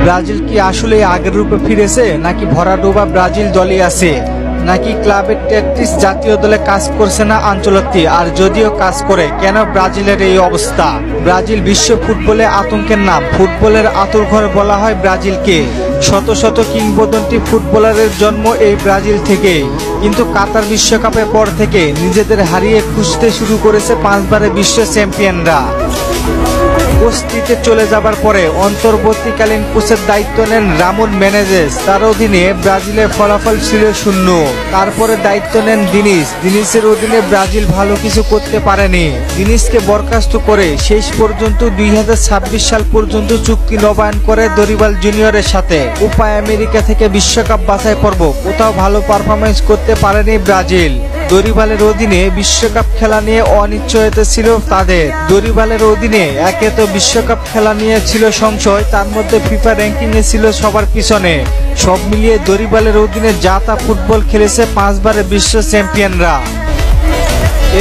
Brazil কি আসলে আগের রূপে ফিরেছে, নাকি ভরাডোবা ব্রাজিল দলই আছে, নাকি ক্লাবের ট্যাকটিক্স জাতীয় দলে কাজ করছে না আনচেলত্তি? আর যদিও কাজ করে, কেন ব্রাজিলের এই অবস্থা? ব্রাজিল বিশ্ব ফুটবলে আতঙ্কের নাম, ফুটবলের আঁতুড়ঘর বলা হয় ব্রাজিলকে। শত শত কিংবদন্তি ফুটবলারের জন্ম এই ব্রাজিল থেকে, কিন্তু কাতার বিশ্বকাপের পর থেকে নিজেদের হারিয়ে খুঁজতে শুরু করেছে 5 বারের বিশ্ব চ্যাম্পিয়নরা। কোচটিতে চলে যাবার পরে অন্তর্বর্তীকালীন কোচের দায়িত্ব নেন রামন মেনেজেস। তার অধীনে ব্রাজিলের ফলাফল ছিল 0। তারপরে দায়িত্ব নেন দিনিসের অধীনে ব্রাজিল ভালো কিছু করতে পারেনি। দিনিসকে বরখাস্ত করে শেষ পর্যন্ত 2026 সাল পর্যন্ত চুক্তি নবায়ন করে দরিবাল জুনিয়রের সাথে। কোপা আমেরিকা থেকে বিশ্বকাপ বাছাই পর্ব, কোথাও ভালো পারফরমেন্স করতে পারেনি ব্রাজিল। দরিবালের অধীনে বিশ্বকাপ খেলা নিয়ে অনিশ্চয়তা ছিল তাদের। দরিবালের অধীনে একে তো বিশ্বকাপ খেলা নিয়ে ছিল সংশয়, তার মধ্যে ফিফা র্যাঙ্কিং এ ছিল সবার পিছনে। সব মিলিয়ে দরিবালের অধীনে যা তা ফুটবল খেলেছে 5 বারের বিশ্ব চ্যাম্পিয়নরা।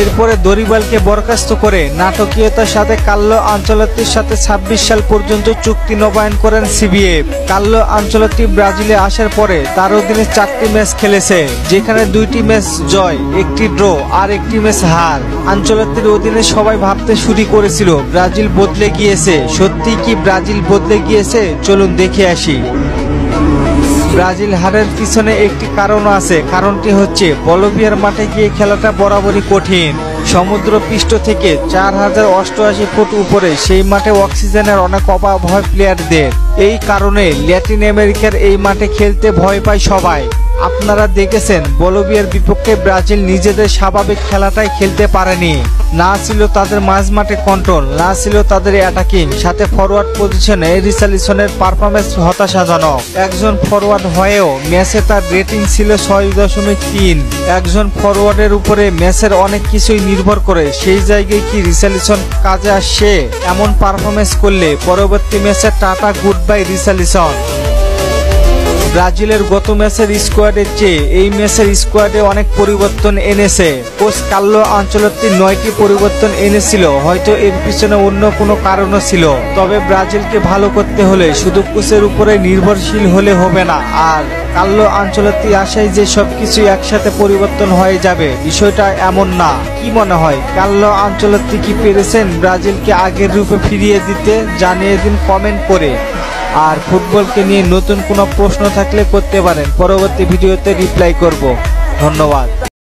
এরপরে দরিবালকে বরখাস্ত করে নাটকীয়তার সাথে কার্লো আনচেলত্তির সাথে 26 সাল পর্যন্ত চুক্তি নবায়ন করেন সিবিএফ। কার্লো আনচেলত্তি ব্রাজিলে আসার পরে তার অধীনে 4টি ম্যাচ খেলেছে, যেখানে 2টি ম্যাচ জয়, 1টি ড্র আর 1টি ম্যাচ হার। আনচেলত্তির অধীনে সবাই ভাবতে শুরু করেছিল ব্রাজিল বদলে গিয়েছে। সত্যি কি ব্রাজিল বদলে গিয়েছে? চলুন দেখে আসি। ব্রাজিল হারের পিছনে একটি কারণ আছে। কারণটি হচ্ছে বলিভিয়ার মাঠে গিয়ে খেলাটা বরাবরই কঠিন। সমুদ্র পৃষ্ঠ থেকে 4088 ফুট উপরে, সেই মাঠে অক্সিজেনের অনেক অভাব হয় প্লেয়ারদের। এই কারণে ল্যাটিন আমেরিকার এই মাঠে খেলতে ভয় পায় সবাই। আপনারা দেখেছেন বলিভিয়ার বিপক্ষে ব্রাজিল নিজেদের স্বাভাবিক খেলাটাই খেলতে পারেনি। না ছিল তাদের মাঝ মাঠে কন্ট্রোল, না ছিল তাদের অ্যাটাকিং, সাথে ফরওয়ার্ড পজিশনে রিচার্লিসনের পারফরমেন্স হতাশাজনক। একজন ফরওয়ার্ড হয়েও ম্যাচে তার রেটিং ছিল 6.3। একজন ফরওয়ার্ডের উপরে ম্যাচের অনেক কিছুই নির্ভর করে। সেই জায়গায় কি রিচার্লিসন কাজে আসে? এমন পারফরমেন্স করলে পরবর্তী ম্যাচে টাটা গুড বাই রিচার্লিসন। ব্রাজিলের গত ম্যাচের স্কোয়াডের চেয়ে এই ম্যাচের স্কোয়াডে অনেক পরিবর্তন এনেছে কোচ কার্লো আনচেলত্তি। 9টি পরিবর্তন এনেছিল। হয়তো এর পিছনে অন্য কোনো কারণও ছিল। তবে ব্রাজিলকে ভালো করতে হলে শুধু কোচের উপরে নির্ভরশীল হলে হবে না। আর কার্লো আনচেলত্তি আশায় যে সবকিছু একসাথে পরিবর্তন হয়ে যাবে, বিষয়টা এমন না। কি মনে হয়, কার্লো আনচেলত্তি কি পেরেছেন ব্রাজিলকে আগের রূপে ফিরিয়ে দিতে? জানিয়ে দিন কমেন্ট করে। আর ফুটবলকে নিয়ে নতুন কোনো প্রশ্ন থাকলে করতে পারেন, পরবর্তী ভিডিওতে রিপ্লাই করব। ধন্যবাদ।